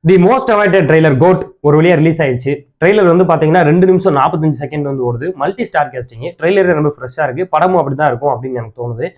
தி most awaited trailer GOAT ஒரு வழியா release ஆயிடுச்சு. ட்ரெய்லர் வந்து பாத்தீங்கன்னா 2 நிமிஷம் 45 செகண்ட் வந்து ஓடுது. Multi star costing. ட்ரெய்லர் ரொம்ப ஃப்ரெஷ்ஷா இருக்கு. படமும் அப்படிதான் இருக்கும் அப்படின்னு எனக்கு தோணுது.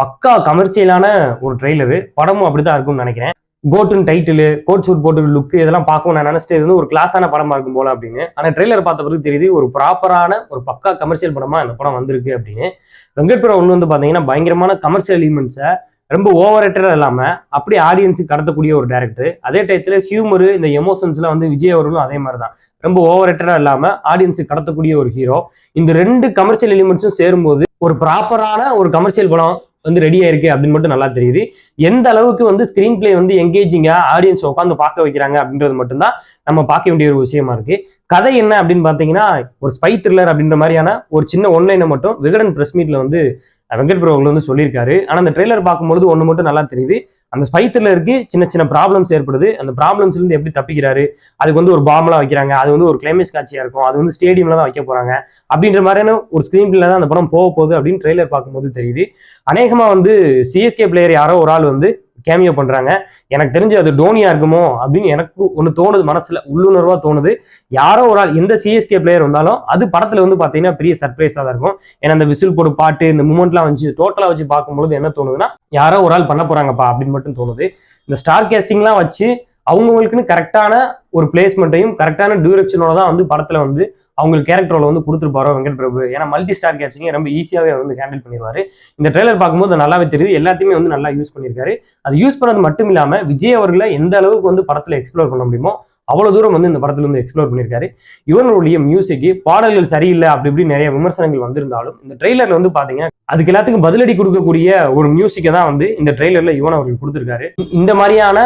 பக்கா கமர்ஷியலான ஒரு ட்ரெய்லரு. படமும் அப்படிதான் இருக்கும்னு நினைக்கிறேன். கோட்டுன்னு டைட்டில், கோட் சூட் போட்டு லுக் இதெல்லாம் பார்க்கவும் நான் நினைச்சிட்டு இது ஒரு கிளாஸான படமா இருக்கும் போல அப்படின்னு. ஆனா ட்ரெய்லர் பார்த்த பிறகு தெரியுது ஒரு ப்ராப்பரான ஒரு பக்கா கமர்ஷியல் படமா இந்த படம் வந்திருக்கு அப்படின்னு. வெங்கட் பிரபு ஒன்று வந்து பாத்தீங்கன்னா பயங்கரமான கமர்ஷியல் எலிமெண்ட்ஸை ரொம்ப ஓவர் ரேட்டடா இல்லாம அப்படியே ஆடியன்ஸுக்கு கடத்தக்கூடிய ஒரு டேரக்டர். அதே டயத்துல ஹியூமரு இந்த எமோஷன்ஸ்லாம் வந்து விஜய் அவர்களும் அதே மாதிரி தான் ரொம்ப ஓவர் ரேட்டடா இல்லாம ஆடியன்ஸுக்கு கடத்தக்கூடிய ஒரு ஹீரோ. இந்த 2 கமர்ஷியல் எலிமெண்ட்ஸும் சேரும்போது ஒரு ப்ராப்பரான ஒரு கமர்ஷியல் படம் வந்து ரெடியா இருக்கு அப்படின்னு மட்டும் நல்லா தெரியுது. எந்த அளவுக்கு வந்து ஸ்கிரீன் பிளே வந்து எங்கேஜிங்கா ஆடியன்ஸ் உட்காந்து பார்க்க வைக்கிறாங்க அப்படின்றது மட்டும்தான் நம்ம பார்க்க வேண்டிய ஒரு விஷயமா இருக்கு. கதை என்ன அப்படின்னு பாத்தீங்கன்னா ஒரு ஸ்பை த்ரில்லர் அப்படின்ற மாதிரியான ஒரு சின்ன ஒன்லைனை மட்டும் விகடன் பிரஸ் மீட்ல வந்து வெங்கட் பிரபு வந்து சொல்லியிருக்காரு. ஆனா அந்த ட்ரெய்லர் பார்க்கும்போது ஒண்ணு மட்டும் நல்லா தெரியுது. அந்த ஸ்பை த்ரில்லருக்கு சின்ன சின்ன ப்ராப்ளம்ஸ் ஏற்படுது. அந்த ப்ராப்ளம்ஸ்ல இருந்து எப்படி தப்பிக்கிறாரு, அதுக்கு வந்து ஒரு பாம்லாம் வைக்கிறாங்க, அது வந்து ஒரு கிளைமேக்ஸ் காட்சியா இருக்கும், அது வந்து ஸ்டேடியம்ல தான் வைக்க போறாங்க அப்படின்ற மாதிரியான ஒரு ஸ்கிரீன் பிளே தான் அந்த படம் போக போகுது அப்படின்னு ட்ரெய்லர் பார்க்கும்போது தெரியுது. அநேகமா வந்து சிஎஸ்கே பிளேயர் யாரோ ஒரு ஆள் வந்து கேமியோ பண்றாங்க. எனக்கு தெரிஞ்சு அது டோனியா இருக்குமோ அப்படின்னு எனக்கு ஒன்று தோணுது, மனசுல உள்ளுணர்வா தோணுது. யாரோ ஒரு ஆள் எந்த சிஎஸ்கே பிளேயர் வந்தாலும் அது படத்துல வந்து பாத்தீங்கன்னா பெரிய சர்ப்ரைஸா தான் இருக்கும். ஏன்னா இந்த விசில் போடு பாட்டு இந்த மூமெண்ட்லாம் வச்சு டோட்டலா வச்சு பார்க்கும்போது என்ன தோணுதுன்னா யாரோ ஒரு ஆள் பண்ண போறாங்கப்பா அப்படின்னு மட்டும் தோணுது. இந்த ஸ்டார் கேஸ்டிங்லாம் வச்சு அவங்களுக்குன்னு கரெக்டான ஒரு பிளேஸ்மெண்ட்டையும் கரெக்டான டியூரக்ஷனோட தான் வந்து படத்துல வந்து அவங்களுக்கு கேரக்டரோட வந்து கொடுத்துருப்பாரோ வெங்கட் பிரபு. ஏன்னா மல்டி ஸ்டார் கேஸ்டிங் ரொம்ப ஈஸியாவே வந்து ஹேண்டில் பண்ணிடுவாரு. இந்த ட்ரெய்லர் பார்க்கும்போது நல்லாவே தெரியுது. எல்லாத்தையுமே வந்து நல்லா யூஸ் பண்ணியிருக்காரு. அது யூஸ் பண்ணது மட்டும் இல்லாம விஜய் அவர்களை எந்த அளவுக்கு வந்து படத்துல எக்ஸ்ப்ளோர் பண்ண முடியுமோ அவ்வளவு தூரம் வந்து இந்த படத்துல வந்து எக்ஸ்ப்ளோர் பண்ணியிருக்காரு. இவனுடைய மியூசிக்கு பாடல்கள் சரியில்லை அப்படி இப்படி நிறைய விமர்சனங்கள் வந்திருந்தாலும் இந்த ட்ரெய்லர்ல வந்து பாத்தீங்கன்னா அதுக்கு எல்லாத்துக்கும் பதிலடி கொடுக்கக்கூடிய ஒரு மியூசிக்கை தான் வந்து இந்த ட்ரெய்லர்ல யுவன் அவர்கள் கொடுத்திருக்காரு. இந்த மாதிரியான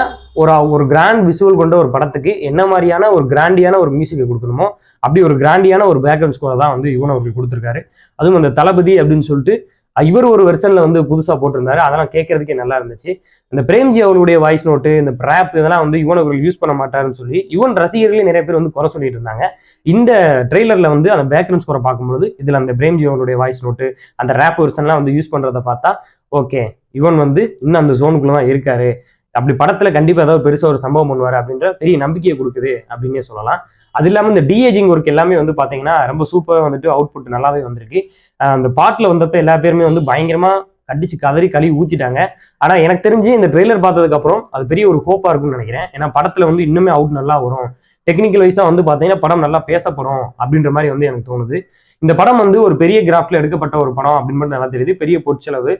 ஒரு கிராண்ட் விசுவல் கொண்ட ஒரு படத்துக்கு என்ன மாதிரியான ஒரு கிராண்டியான ஒரு மியூசிக்கை கொடுக்கணுமோ அப்படி ஒரு கிராண்டியான ஒரு பேக்ரவுண்ட் ஸ்கோரை தான் வந்து யுவன் அவர்கள் கொடுத்திருக்காரு. அதுவும் அந்த தளபதி அப்படின்னு சொல்லிட்டு இவர் ஒரு வெர்ஷன்ல வந்து புதுசா போட்டிருந்தாரு. அதெல்லாம் கேட்கறதுக்கே நல்லா இருந்துச்சு. இந்த பிரேம்ஜி அவர்களுடைய வாய்ஸ் நோட்டு இந்த ரேப் இதெல்லாம் வந்து யுவன் அவர்கள் யூஸ் பண்ண மாட்டாருன்னு சொல்லி யுவன் ரசிகர்களே நிறைய பேர் வந்து குறை சொல்லிட்டு இருந்தாங்க. இந்த ட்ரெய்லர்ல வந்து அந்த பேக்ரவுண்ட் ஸ்கோரை பார்க்கும்போது இதுல அந்த பிரேம்ஜி அவர்களுடைய வாய்ஸ் நோட்டு அந்த ரேப் வெர்ஷன்லாம் வந்து யூஸ் பண்றதை பார்த்தா ஓகே யுவன் வந்து இன்னும் அந்த ஜோனுக்குள்ளதான் இருக்காரு, அப்படி படத்துல கண்டிப்பா ஏதாவது பெருசா ஒரு சம்பவம் பண்ணுவாரு அப்படின்ற பெரிய நம்பிக்கையை கொடுக்குது அப்படின்னே சொல்லலாம். அது இல்லாம இந்த டிஏஜிங் ஒர்க் எல்லாமே வந்து பாத்தீங்கன்னா ரொம்ப சூப்பரா வந்துட்டு அவுட்புட் நல்லாவே வந்திருக்கு. அந்த பாட்டுல வந்தப்ப எல்லா பேருமே வந்து பயங்கரமா கடிச்சு கதறி கழுவி ஊத்திட்டாங்க. ஆனா எனக்கு தெரிஞ்சு இந்த ட்ரெய்லர் பார்த்ததுக்கு அப்புறம் அது பெரிய ஒரு ஹோப்பா இருக்கும்னு நினைக்கிறேன். ஏன்னா படத்துல வந்து இன்னுமே அவுட் நல்லா வரும், டெக்னிக்கல் வைஸா வந்து பாத்தீங்கன்னா படம் நல்லா பேசப்படும் அப்படின்ற மாதிரி வந்து எனக்கு தோணுது. இந்த படம் வந்து ஒரு பெரிய கிராஃப்ட்ல எடுக்கப்பட்ட ஒரு படம் அப்படின்னு மட்டும் நல்லா தெரியுது. பெரிய பொற்செலவு.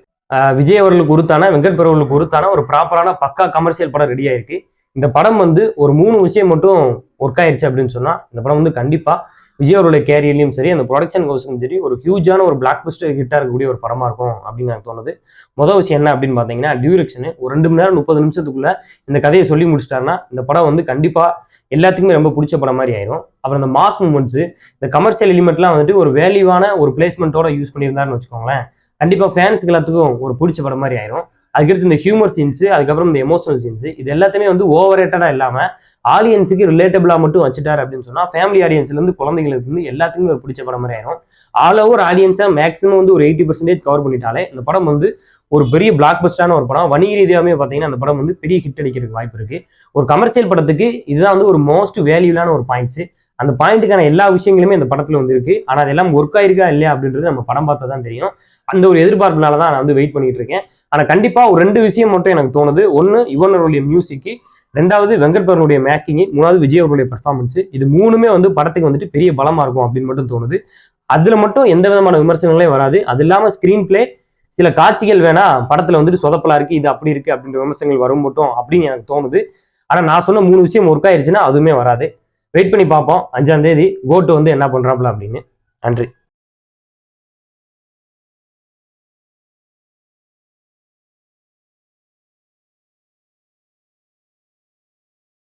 விஜய் அவர்களுக்கு உருத்தான வெங்கட் பிரபுவுக்கு உருத்தான ஒரு ப்ராப்பரான பக்கா கமர்ஷியல் படம் ரெடி ஆயிருக்கு. இந்த படம் வந்து ஒரு 3 விஷயம் மட்டும் ஒர்க் ஆயிருச்சு அப்படின்னு சொன்னா இந்த படம் வந்து கண்டிப்பா விஜய் அவருடைய கேரியர்லையும் சரி அந்த ப்ரொடக்ஷன் ஹவுஸும் சரி ஒரு ஹியூஜான ஒரு பிளாக் பஸ்டர் ஹிட்டா இருக்கக்கூடிய ஒரு படமா இருக்கும் அப்படின்னு எனக்கு தோணுது. முதல் விஷயம் என்ன அப்படின்னு பாத்தீங்கன்னா டியூரேஷன். ஒரு 2 மணி நேரம் 30 நிமிஷத்துக்குள்ள இந்த கதையை சொல்லி முடிச்சிட்டாருன்னா இந்த படம் வந்து கண்டிப்பா எல்லாத்துக்குமே ரொம்ப பிடிச்ச படம் மாதிரி ஆயிரும். அப்புறம் இந்த மாஸ் மூமெண்ட்ஸ் இந்த கமர்ஷியல் எலிமெண்ட்லாம் வந்துட்டு ஒரு வேல்யூவான ஒரு பிளேஸ்மெண்ட்டோட யூஸ் பண்ணியிருந்தாருன்னு வச்சுக்கோங்களேன், கண்டிப்பா ஃபேன்ஸுக்கு எல்லாத்துக்கும் ஒரு பிடிச்ச படம் மாதிரி ஆயிரும். அதுக்கடுத்து இந்த ஹியூமர் சீன்ஸ் அதுக்கப்புறம் இந்த எமோஷனல் சீன்ஸ் இது எல்லாத்தையுமே வந்து ஓவர் ரேட்டடா இல்லாம ஆடியன்ஸுக்கு ரிலேட்டபிளா மட்டும் வச்சுட்டாரு அப்படின்னு சொன்னா ஃபேமிலி ஆடியன்ஸ்ல இருந்து குழந்தைங்களுக்கு இருந்து எல்லாத்துக்குமே ஒரு பிடிச்ச படம் மாதிரி ஆயிரும். ஆல் ஓவர் ஆடியன்ஸா மேக்ஸிமம் வந்து ஒரு 80% கவர் பண்ணிட்டாலே இந்த படம் வந்து ஒரு பெரிய பிளாக் பஸ்டான ஒரு படம். வணிக ரீதியாகவே பார்த்தீங்கன்னா அந்த படம் வந்து பெரிய ஹிட் அடிக்கிறதுக்கு வாய்ப்பு இருக்கு. ஒரு கமர்ஷியல் படத்துக்கு இதுதான் வந்து ஒரு மோஸ்ட் வேல்யூலான ஒரு பாயிண்ட்ஸ். அந்த பாயிண்ட்டுக்கான எல்லா விஷயங்களுமே இந்த படத்துல வந்து இருக்கு. ஆனா அதெல்லாம் ஒர்க் ஆயிருக்கா இல்லையா அப்படின்றது நம்ம படம் பார்த்தா தான் தெரியும். அந்த ஒரு எதிர்பார்ப்புனால தான் நான் வந்து வெயிட் பண்ணிட்டு இருக்கேன். ஆனா கண்டிப்பா ஒரு 2 விஷயம் மட்டும் எனக்கு தோணுது. ஒன்னு யுவன் அவருடைய மியூசிக்கு, 2வது வெங்கட் பிரபுடைய மேக்கிங், 3வது விஜய் அவருடைய பெர்ஃபார்மன்ஸ். இது 3மே வந்து படத்துக்கு வந்துட்டு பெரிய பலமா இருக்கும் அப்படின்னு மட்டும் தோணுது. அதுல மட்டும் எந்த விதமான விமர்சனங்களே வராது. அது இல்லாம ஸ்கிரீன் பிளே சில காட்சிகள் வேணா படத்துல வந்துட்டு சொதப்பலா இருக்கு, இது அப்படி இருக்கு அப்படின்ற விமர்சனங்கள் வரும் மட்டும் அப்படின்னு எனக்கு தோணுது. ஆனா நான் சொன்ன 3 விஷயம் ஒர்க் ஆயிருச்சுன்னா அதுவுமே வராது. வெயிட் பண்ணி பார்ப்போம் 5ஆம் தேதி கோட்டு வந்து என்ன பண்றாப்ல அப்படின்னு. நன்றி.